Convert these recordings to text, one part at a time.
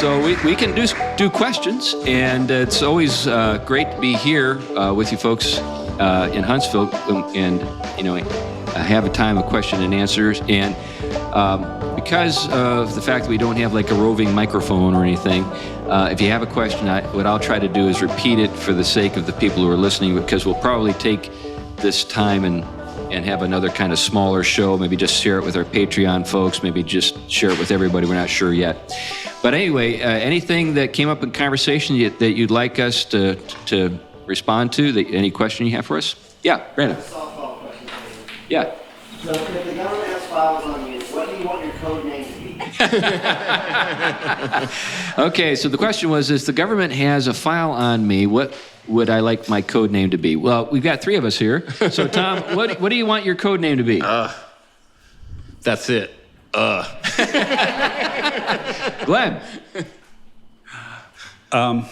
So we can do questions, and it's always great to be here with you folks in Huntsville, and have a time of question and answers. And because of the fact that we don't have like a roving microphone or anything, if you have a question, what I'll try to do is repeat it for the sake of the people who are listening, because we'll probably take this time and have another kind of smaller show, maybe just share it with our Patreon folks, maybe just share it with everybody, we're not sure yet. But anyway, anything that came up in conversation that you'd like us to respond to, any question you have for us? Yeah, Brandon. Softball question. Yeah. So if the government has files on you, what do you want your code name to be? Okay, so the question was, if the government has a file on me, what would I like my code name to be? Well, we've got three of us here. So Tom, what do you want your code name to be? That's it. Glenn. I'm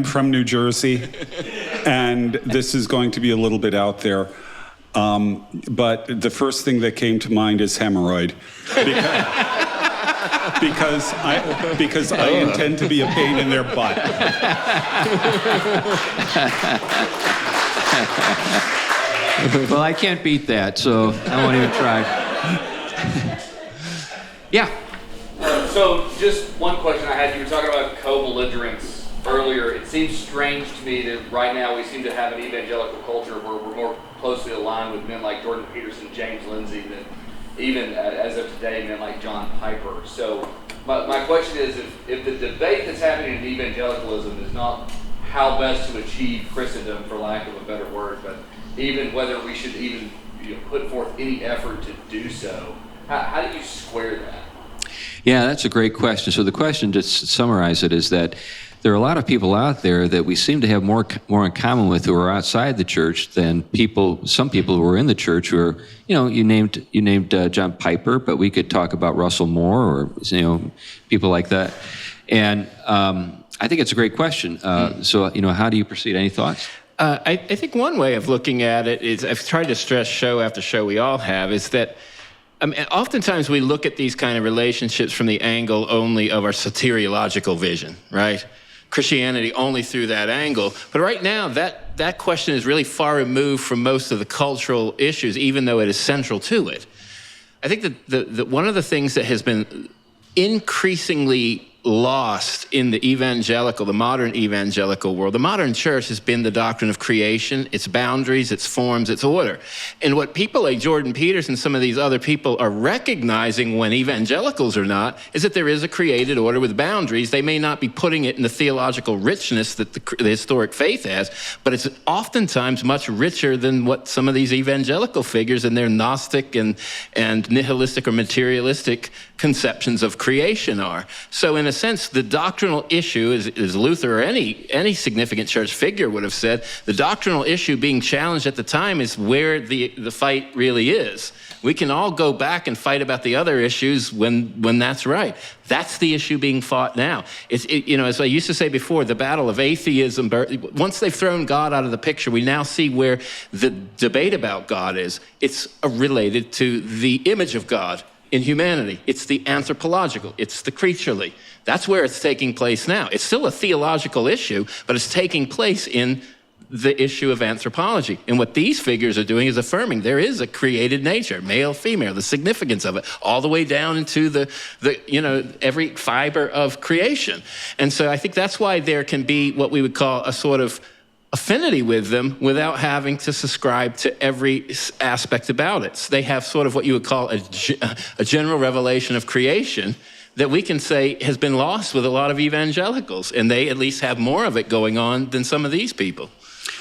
from New Jersey, and this is going to be a little bit out there. But the first thing that came to mind is hemorrhoid, because I intend to be a pain in their butt. Well, I can't beat that, so I won't even try. Yeah. So just one question I had. You were talking about co-belligerence earlier. It seems strange to me that right now we seem to have an evangelical culture where we're more closely aligned with men like Jordan Peterson, James Lindsay, than even as of today, men like John Piper. So my question is, if the debate that's happening in evangelicalism is not how best to achieve Christendom, for lack of a better word, but even whether we should even put forth any effort to do so, how do you square that? Yeah, that's a great question. So the question, just to summarize it, is that there are a lot of people out there that we seem to have more in common with who are outside the church than some people who are in the church who are, you named John Piper, but we could talk about Russell Moore or, people like that. And I think it's a great question. So, how do you proceed? Any thoughts? I think one way of looking at it is, I've tried to stress show after show we all have, is that oftentimes we look at these kind of relationships from the angle only of our soteriological vision, right? Christianity only through that angle. But right now, that question is really far removed from most of the cultural issues, even though it is central to it. I think that one of the things that has been increasingly lost in the modern evangelical world, the modern church, has been the doctrine of creation, its boundaries, its forms, its order. And what people like Jordan Peterson, some of these other people are recognizing when evangelicals are not, is that there is a created order with boundaries. They may not be putting it in the theological richness that the historic faith has, but it's oftentimes much richer than what some of these evangelical figures and their Gnostic and nihilistic or materialistic conceptions of creation are. So in a sense, the doctrinal issue, as Luther or any significant church figure would have said, the doctrinal issue being challenged at the time is where the fight really is. We can all go back and fight about the other issues when that's right. That's the issue being fought now. As I used to say before, the battle of atheism, once they've thrown God out of the picture, we now see where the debate about God is. It's related to the image of God in humanity. It's the anthropological, it's the creaturely. That's where it's taking place now. It's still a theological issue, but it's taking place in the issue of anthropology. And what these figures are doing is affirming there is a created nature, male, female, the significance of it, all the way down into the every fiber of creation. And so I think that's why there can be what we would call a sort of affinity with them without having to subscribe to every aspect about it. So they have sort of what you would call a general revelation of creation that we can say has been lost with a lot of evangelicals, and they at least have more of it going on than some of these people.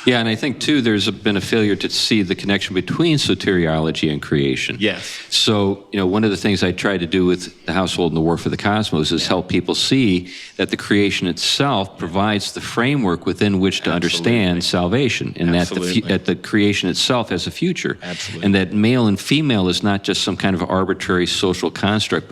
Yeah, and I think, too, there's been a failure to see the connection between soteriology and creation. Yes. So, one of the things I try to do with the Household and the War for the Cosmos is help people see that the creation itself provides the framework within which to understand salvation, and that the creation itself has a future. Absolutely. And that male and female is not just some kind of arbitrary social construct,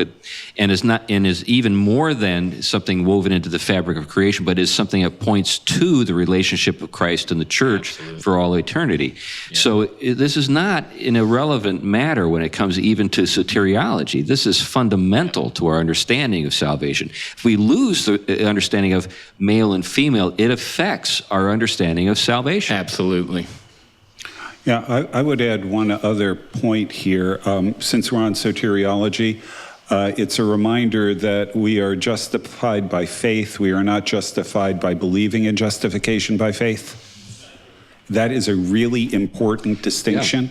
and is even more than something woven into the fabric of creation, but is something that points to the relationship of Christ and the church church for all eternity. So this is not an irrelevant matter when it comes even to soteriology. This is fundamental to our understanding of salvation. If we lose the understanding of male and female, it affects our understanding of salvation. Absolutely. Yeah, I would add one other point here. Since we're on soteriology, it's a reminder that we are justified by faith. We are not justified by believing in justification by faith. That is a really important distinction,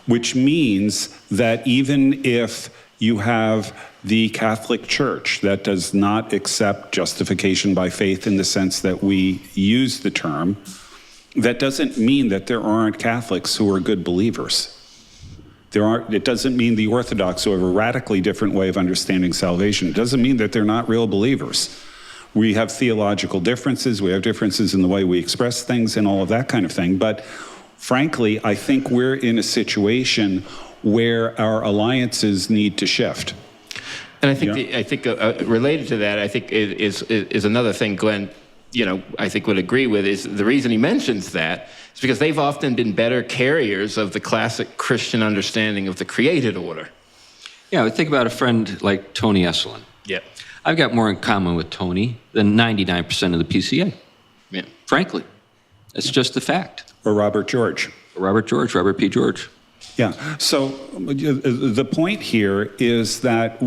which means that even if you have the Catholic Church that does not accept justification by faith in the sense that we use the term, that doesn't mean that there aren't Catholics who are good believers. It doesn't mean the Orthodox who have a radically different way of understanding salvation. It doesn't mean that they're not real believers. We have theological differences. We have differences in the way we express things and all of that kind of thing. But frankly, I think we're in a situation where our alliances need to shift. And I think related to that, I think is another thing Glenn, I think would agree with, is the reason he mentions that is because they've often been better carriers of the classic Christian understanding of the created order. Yeah, think about a friend like Tony Esolen. Yeah. I've got more in common with Tony than 99% of the PCA. Yeah. Frankly, it's just the fact. Or Robert George. Robert P. George. Yeah, so the point here is that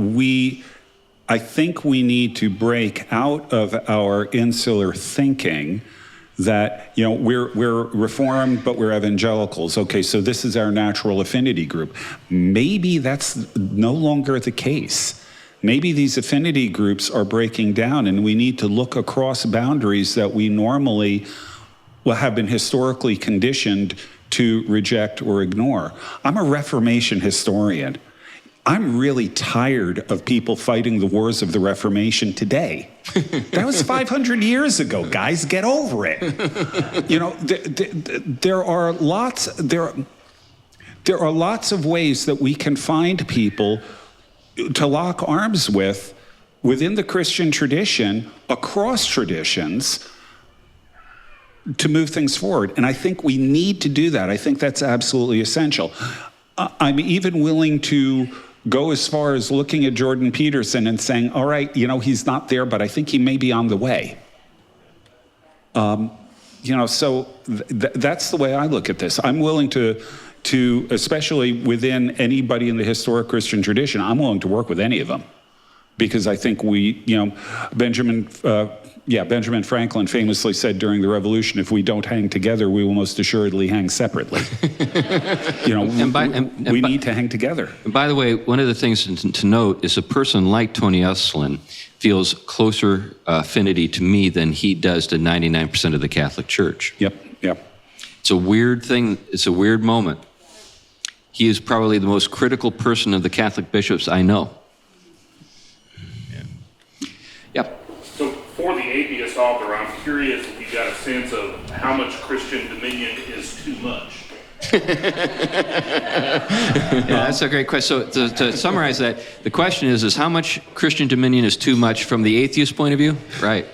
I think we need to break out of our insular thinking that, we're Reformed, but we're evangelicals. Okay, so this is our natural affinity group. Maybe that's no longer the case. Maybe these affinity groups are breaking down, and we need to look across boundaries that we normally have been historically conditioned to reject or ignore. I'm a Reformation historian. I'm really tired of people fighting the wars of the Reformation today. That was 500 years ago, guys. Get over it. There are lots of ways that we can find people to lock arms with within the Christian tradition, across traditions, to move things forward. And I think we need to do that. I think that's absolutely essential. I'm even willing to go as far as looking at Jordan Peterson and saying, all right, he's not there, but I think he may be on the way. So that's the way I look at this. I'm willing to, especially within anybody in the historic Christian tradition, I'm willing to work with any of them. Because I think Benjamin Franklin famously said during the Revolution, if we don't hang together, we will most assuredly hang separately. We need to hang together. And by the way, one of the things to note is a person like Tony Esolen feels closer affinity to me than he does to 99% of the Catholic Church. Yep. It's a weird thing. It's a weird moment. He is probably the most critical person of the Catholic bishops I know. So for the atheist author, I'm curious if you got a sense of how much Christian dominion is too much. That's a great question. So to summarize that, the question is how much Christian dominion is too much from the atheist point of view? Right.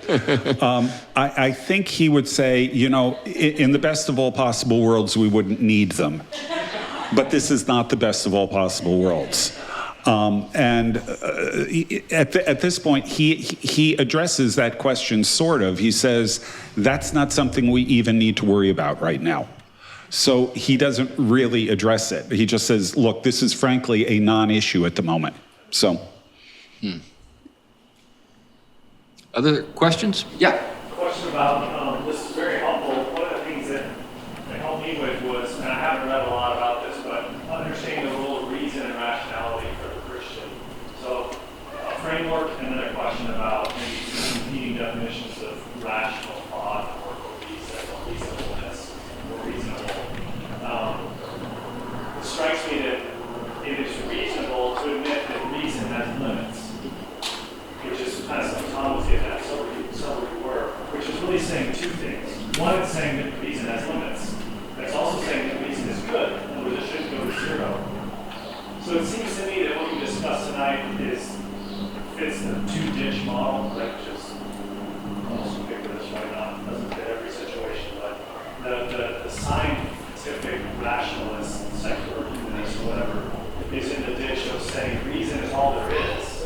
I think he would say, in the best of all possible worlds, we wouldn't need them. But this is not the best of all possible worlds. At this point, he addresses that question sort of. He says, that's not something we even need to worry about right now. So he doesn't really address it. He just says, look, this is frankly a non-issue at the moment. So. Other questions? Yeah. Question about, this is very helpful. One of the things that helped me with was, and I haven't read a lot about this, but understanding the role of reason and rationality for the Christian. So a framework and then a question about maybe some competing definitions of rational thought or reasonableness or reasonable. It strikes me that it is reasonable to admit that reason has limits, which is kind of something Tom was getting at, so we were, which is really saying two things. One, it's saying that reason has limits. It's also saying that reason is good, in other words, it shouldn't go to zero. So it seems to me that what we discussed tonight fits the two-ditch model, right, which is almost ubiquitous right now. It doesn't fit every situation, but the scientific rationalist, secular humanist, or whatever, is in the ditch of saying reason is all there is.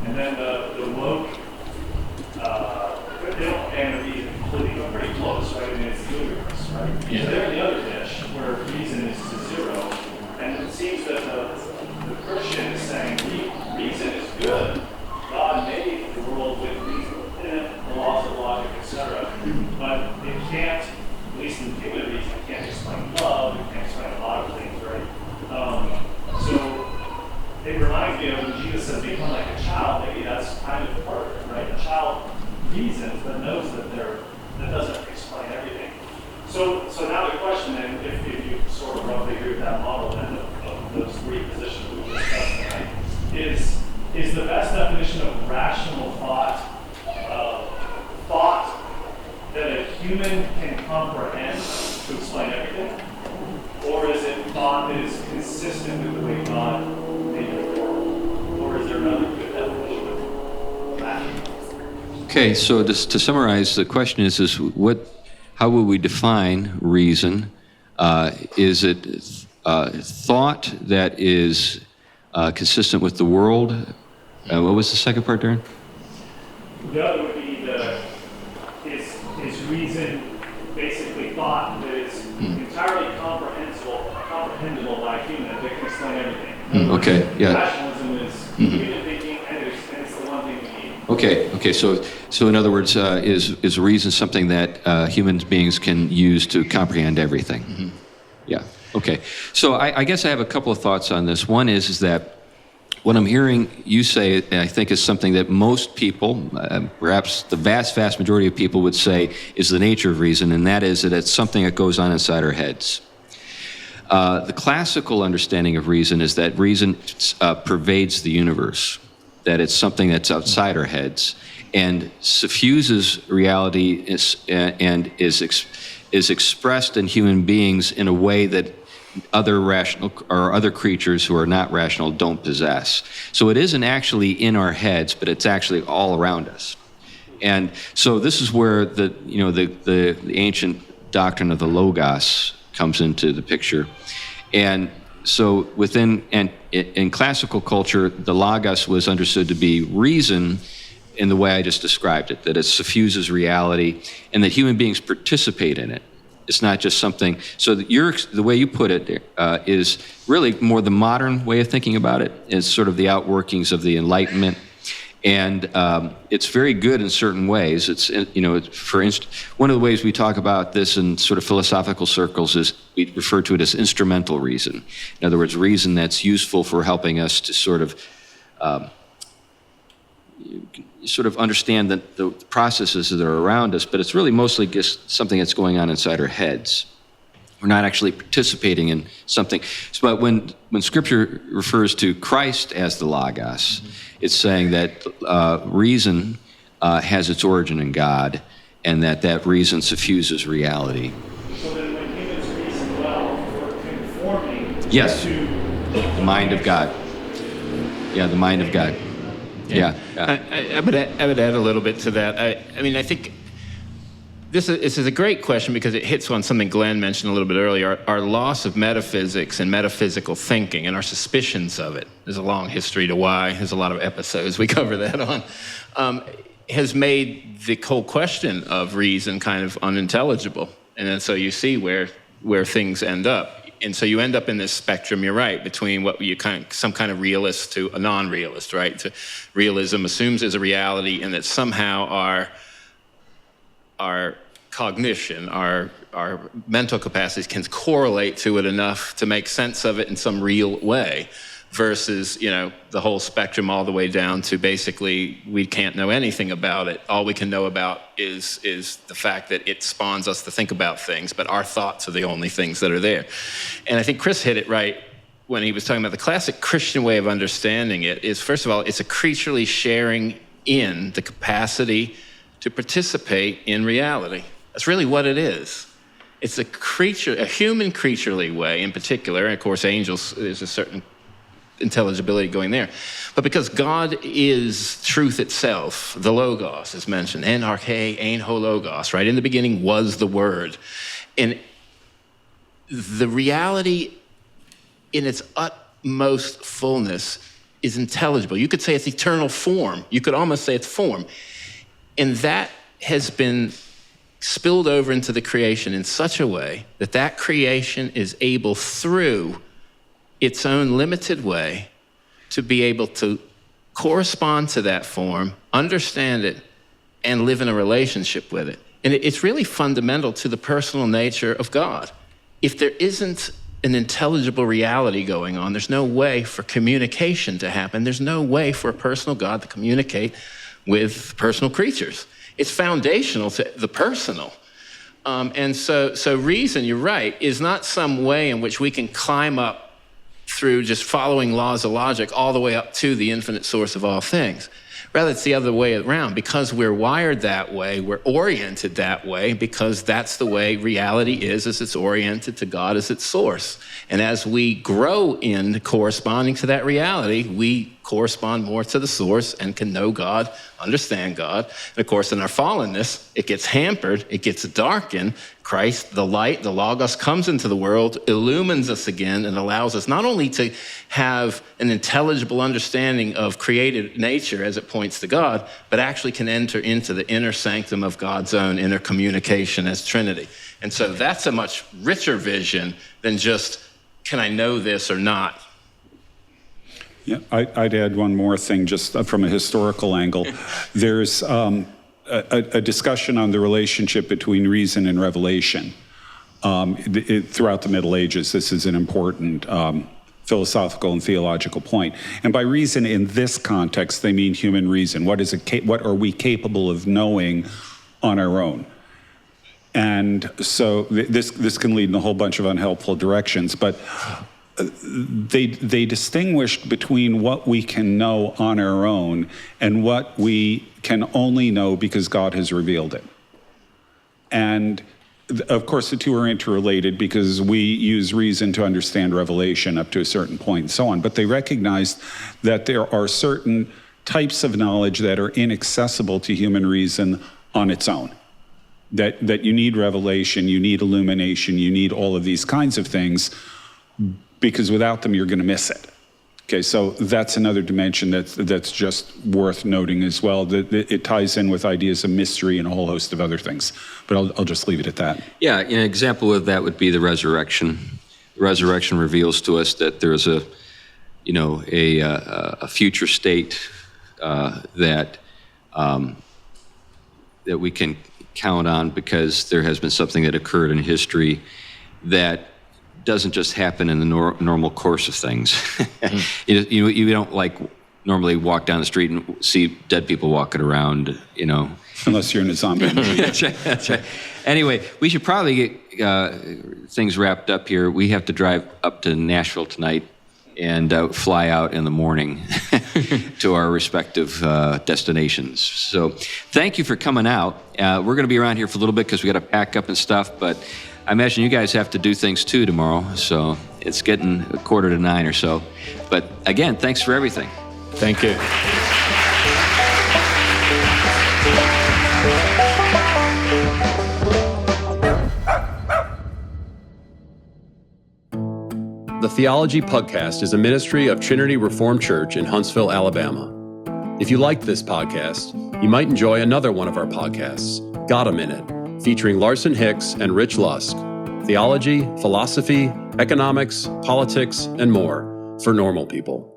And then the woke, they don't ban the reason completely, but pretty close, right? I mean, it's ludicrous, right? Yeah. So they're in the other ditch where reason is to zero. And it seems that the Christian is saying reason is good. God made the world with reason in it, the laws of logic, etc. But it can't, at least in human reason, it can't explain love, it can't explain a lot of things, right? So it reminds me of when Jesus says become like a child. Maybe that's kind of part of it, right? A child reasons but knows that doesn't explain everything. So now the question then, if you sort of roughly agree with that model then of those three positions we discussed tonight, is the best definition of rational thought that a human can comprehend to explain everything? Or is it thought that is consistent with the way God made the world? Or is there another good definition of rational? Okay, so just to summarize, the question is how will we define reason? Is it thought that is consistent with the world? What was the second part, Darren? The other would be is reason basically thought that is entirely comprehensible by a human that can explain everything. Okay, yeah. Rationalism is human thinking, and it's the one thing we need. Okay. So in other words, is reason something that human beings can use to comprehend everything? Mm-hmm. Yeah. Okay. So I guess I have a couple of thoughts on this. One is that what I'm hearing you say, I think, is something that most people, perhaps the vast majority of people, would say is the nature of reason, and that is that it's something that goes on inside our heads. The classical understanding of reason is that reason pervades the universe, that it's something that's outside our heads and suffuses reality and is expressed in human beings in a way that other creatures who are not rational don't possess. So it isn't actually in our heads, but it's actually all around us. And so this is where the ancient doctrine of the Logos comes into the picture. And so in classical culture, the Logos was understood to be reason in the way I just described it, that it suffuses reality and that human beings participate in it. It's not just something. So the way you put it is really more the modern way of thinking about it. It's sort of the outworkings of the Enlightenment, and it's very good in certain ways. It's for instance, one of the ways we talk about this in sort of philosophical circles is we refer to it as instrumental reason. In other words, reason that's useful for helping us to sort of understand the processes that are around us, but it's really mostly just something that's going on inside our heads. We're not actually participating in something. But when Scripture refers to Christ as the Logos, it's saying that reason has its origin in God, and that reason suffuses reality. So that when humans reason well, we're conforming to the mind of God. Yeah, the mind of God. Yeah. I would add a little bit to that. I mean, I think this is a great question because it hits on something Glenn mentioned a little bit earlier, our loss of metaphysics and metaphysical thinking and our suspicions of it. There's a long history to why. There's a lot of episodes we cover that on. Has made the whole question of reason kind of unintelligible. And then so you see where things end up. And so you end up in this spectrum, you're right, between what you some kind of realist to a non-realist, right? Realism assumes as a reality, and that somehow our cognition, our mental capacities can correlate to it enough to make sense of it in some real way, versus the whole spectrum all the way down to basically we can't know anything about it. All we can know about is the fact that it spawns us to think about things, but our thoughts are the only things that are there. And I think Chris hit it right when he was talking about the classic Christian way of understanding it is, first of all, it's a creaturely sharing in the capacity to participate in reality. That's really what it is. It's a human creaturely way in particular, and of course angels, there's a certain intelligibility going there. But because God is truth itself, the Logos is mentioned, en arche, ein ho logos, right? In the beginning was the Word. And the reality in its utmost fullness is intelligible. You could say it's eternal form. You could almost say it's form. And that has been spilled over into the creation in such a way that that creation is able, through its own limited way, to be able to correspond to that form, understand it, and live in a relationship with it. And it's really fundamental to the personal nature of God. If there isn't an intelligible reality going on, there's no way for communication to happen. There's no way for a personal God to communicate with personal creatures. It's foundational to the personal. And so reason, you're right, is not some way in which we can climb up through just following laws of logic all the way up to the infinite source of all things. Rather, it's the other way around. Because we're wired that way, we're oriented that way, because that's the way reality is it's oriented to God as its source. And as we grow in corresponding to that reality, we correspond more to the source and can know God, understand God. And of course, in our fallenness, it gets hampered, it gets darkened. Christ, the light, the Logos, comes into the world, illumines us again, and allows us not only to have an intelligible understanding of created nature as it points to God, but actually can enter into the inner sanctum of God's own inner communication as Trinity. And so that's a much richer vision than just, can I know this or not? Yeah, I'd add one more thing just from a historical angle. There's a discussion on the relationship between reason and revelation. Throughout the Middle Ages, this is an important philosophical and theological point. And by reason in this context, they mean human reason. What are we capable of knowing on our own? And so this can lead in a whole bunch of unhelpful directions, but they distinguished between what we can know on our own and what we can only know because God has revealed it. And of course, the two are interrelated because we use reason to understand revelation up to a certain point and so on. But they recognized that there are certain types of knowledge that are inaccessible to human reason on its own. That you need revelation, you need illumination, you need all of these kinds of things, because without them, you're going to miss it. Okay, so that's another dimension that's just worth noting as well. That it ties in with ideas of mystery and a whole host of other things. But I'll just leave it at that. Yeah, an example of that would be the resurrection. The resurrection reveals to us that there's a future state that we can count on, because there has been something that occurred in history that doesn't just happen in the normal course of things. You don't normally walk down the street and see dead people walking around, Unless you're in a zombie. That's right. Anyway, we should probably get things wrapped up here. We have to drive up to Nashville tonight and fly out in the morning to our respective destinations. So thank you for coming out. We're going to be around here for a little bit because we got to pack up and stuff, but I imagine you guys have to do things too tomorrow, so it's getting 8:45 or so. But again, thanks for everything. Thank you. The Theology Pugcast is a ministry of Trinity Reformed Church in Huntsville, Alabama. If you liked this podcast, you might enjoy another one of our podcasts, Got a Minute, featuring Larson Hicks and Rich Lusk. Theology, philosophy, economics, politics, and more for normal people.